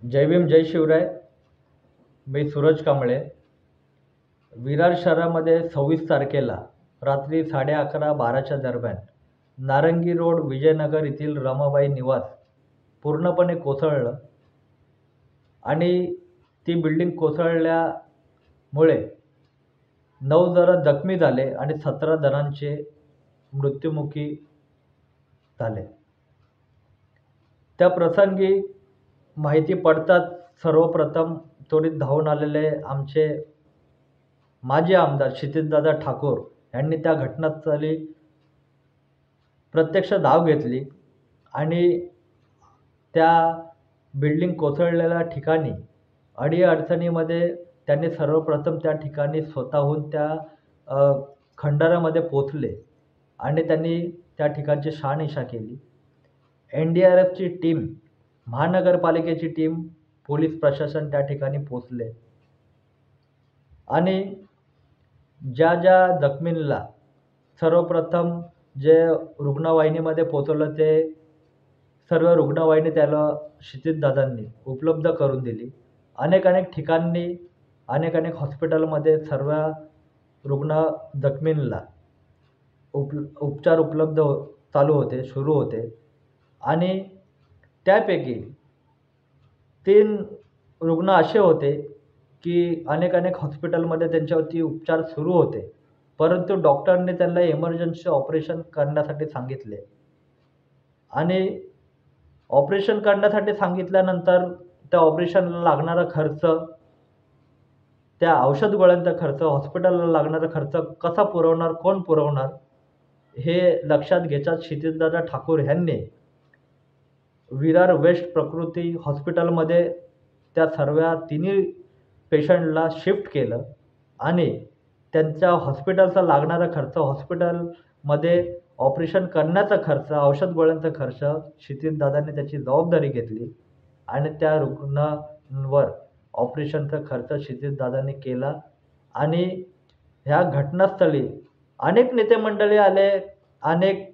जय भीम जय शिवराय. मी सूरज कांबळे. विरार शहरामध्ये 26 तारखेला रात्री 11:30-12च्या दरम्यान नारंगी रोड विजयनगर येथील रमाबाई निवास पूर्णपणे कोसळलं आणि ती बिल्डिंग कोसळल्यामुळे 9 जण जखमी झाले आणि 17 जणांचे मृत्युमुखी झाले. त्या प्रसंगी माहिती पडताच सर्वप्रथम त्वरित धावून आलेले आमचे माजी आमदार क्षितिजदादा ठाकूर यांनी त्या घटनास्थळी प्रत्यक्ष धाव घेतली आणि त्या बिल्डिंग कोसळलेल्या ठिकाणी अडीअडचणीमध्ये त्यांनी सर्वप्रथम त्या ठिकाणी स्वतःहून त्या खंडारामध्ये पोचले आणि त्यांनी त्या ठिकाणची शहानिशा केली. NDRFची टीम, महानगरपालिकेची टीम, पोलीस प्रशासन त्या ठिकाणी पोचले आणि ज्या जखमींना सर्वप्रथम जे रुग्णवाहिनीमध्ये पोचवलं ते सर्व रुग्णवाहिनी त्याला क्षितिजदादांनी उपलब्ध करून दिली. अनेक ठिकाणी अनेक हॉस्पिटलमध्ये सर्व रुग्ण जखमींना उपचार उपलब्ध चालू होते, सुरू होते आणि त्यापैकी 3 रुग्ण असे होते की अनेक हॉस्पिटलमध्ये त्यांच्यावरती उपचार सुरू होते, परंतु डॉक्टरांनी त्यांना इमर्जन्सी ऑपरेशन करण्यासाठी सांगितले आणि ऑपरेशन करण्यासाठी सांगितल्यानंतर त्या ऑपरेशनला लागणारा खर्च, त्या औषध गोळ्यांचा खर्च, हॉस्पिटलला लागणारा खर्च कसा पुरवणार, कोण पुरवणार हे लक्षात घेता क्षितिजदादा ठाकूर यांनी विरार वेस्ट प्रकृती हॉस्पिटलमध्ये त्या सर्व 3 पेशंटला शिफ्ट केलं आणि त्यांच्या हॉस्पिटलचा लागणारा खर्च, हॉस्पिटलमध्ये ऑपरेशन करण्याचा खर्च, औषध गोळ्यांचा खर्च क्षितिजदादांनी त्याची जबाबदारी घेतली आणि त्या रुग्णांवर ऑपरेशनचा खर्च क्षितिजदादांनी केला. आणि ह्या घटनास्थळी अनेक नेते मंडळी आले, अनेक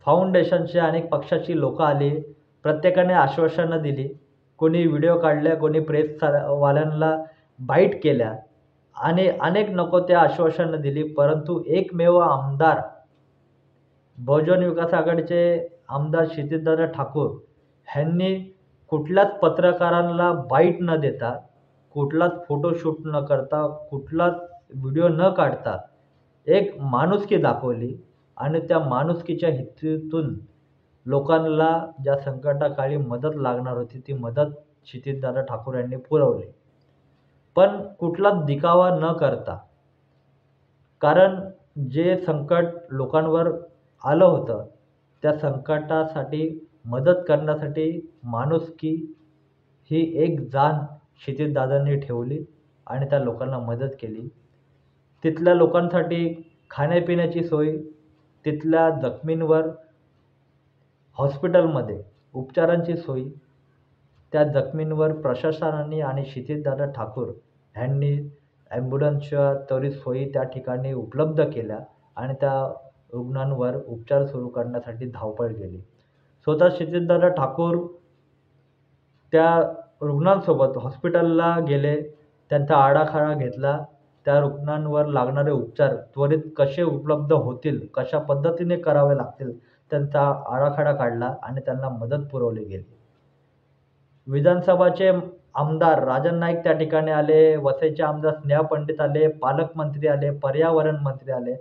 फाउंडेशनचे, अनेक पक्षाची लोकं आली. प्रत्येकाने आश्वासनं दिली. कोणी व्हिडिओ काढल्या, कोणी प्रेसवाल्यांना बाईट केल्या आणि अनेक नको त्या आश्वासनं दिली. परंतु एकमेव आमदार, बहुजन विकास आघाडीचे आमदार क्षितिजदादा ठाकूर ह्यांनी कुठल्याच पत्रकारांना बाईट न देता, कुठलाच फोटोशूट न करता, कुठलाच व्हिडिओ न काढता एक माणुसकी दाखवली आणि त्या माणुसकीच्या हेतूतून लोकांना ज्या संकटाकाळी मदत लागणार होती ती मदत क्षितिजदादा ठाकूर यांनी पुरवली, पण कुठलाच दिखावा न करता. कारण जे संकट लोकांवर आलं होतं त्या संकटासाठी मदत करण्यासाठी माणुसकी ही एक जाण क्षितिजदादांनी ठेवली आणि त्या लोकांना मदत केली. तिथल्या लोकांसाठी खाण्यापिण्याची सोय, तिथल्या जखमींवर हॉस्पिटलमध्ये उपचारांची सोय, त्या जखमींवर प्रशासनाने आणि क्षितिजदादा ठाकूर यांनी ॲम्ब्युलन्सच्या त्वरित सोयी त्या ठिकाणी उपलब्ध केल्या आणि त्या रुग्णांवर उपचार सुरू करण्यासाठी धावपळ केली. स्वतः क्षितिजदादा ठाकूर त्या रुग्णांसोबत हॉस्पिटलला गेले, त्यांचा आढावा घेतला, त्या रुग्णांवर लागणारे उपचार त्वरित कसे उपलब्ध होतील, कशा पद्धतीने करावे लागतील त्यांचा आराखडा काढला आणि त्यांना मदत पुरवली गेली. विधानसभाचे आमदार राजन नाईक त्या ठिकाणी आले, वसईचे आमदार स्नेहा पंडित आले, पालकमंत्री आले, पर्यावरण मंत्री आले.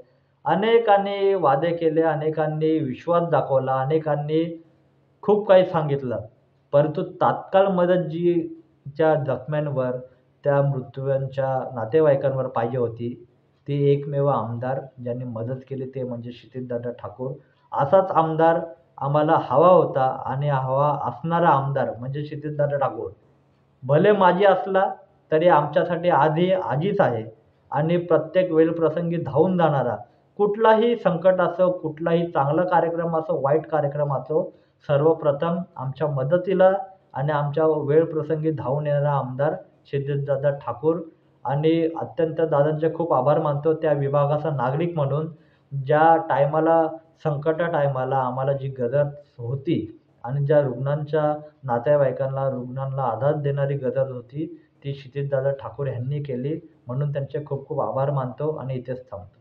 अनेकांनी वादे केले, अनेकांनी विश्वास दाखवला, अनेकांनी खूप काही सांगितलं, परंतु तात्काळ मदत ज्या जखम्यांवर, त्या मृत्यूंच्या नातेवाईकांवर पाहिजे होती ती एकमेव आमदार ज्यांनी मदत केली ते म्हणजे क्षितिजदादा ठाकूर. असाच आमदार आम्हाला हवा होता आणि हवा असणारा आमदार म्हणजे क्षितिजदादा ठाकूर. भले माजी असला तरी आमच्यासाठी आजीच आहे आणि प्रत्येक वेळप्रसंगी धावून जाणारा. कुठलाही संकट असो, कुठलाही चांगला कार्यक्रम असो, वाईट कार्यक्रम असो, सर्वप्रथम आमच्या मदतीला आणि आमच्या वेळप्रसंगी धावून येणारा आमदार क्षितिजदादा ठाकूर. आणि अत्यंत दादांचे खूप आभार मानतो त्या विभागाचा नागरिक म्हणून. ज्या टायमाला, संकटा टायमाला आम्हाला जी गरज होती आणि ज्या रुग्णांच्या नातेवाईकांना, रुग्णांना आधार देणारी गरज होती, ती क्षितिजदादा ठाकूर ह्यांनी केली. म्हणून त्यांचे खूप खूप आभार मानतो आणि इथेच थांबतो.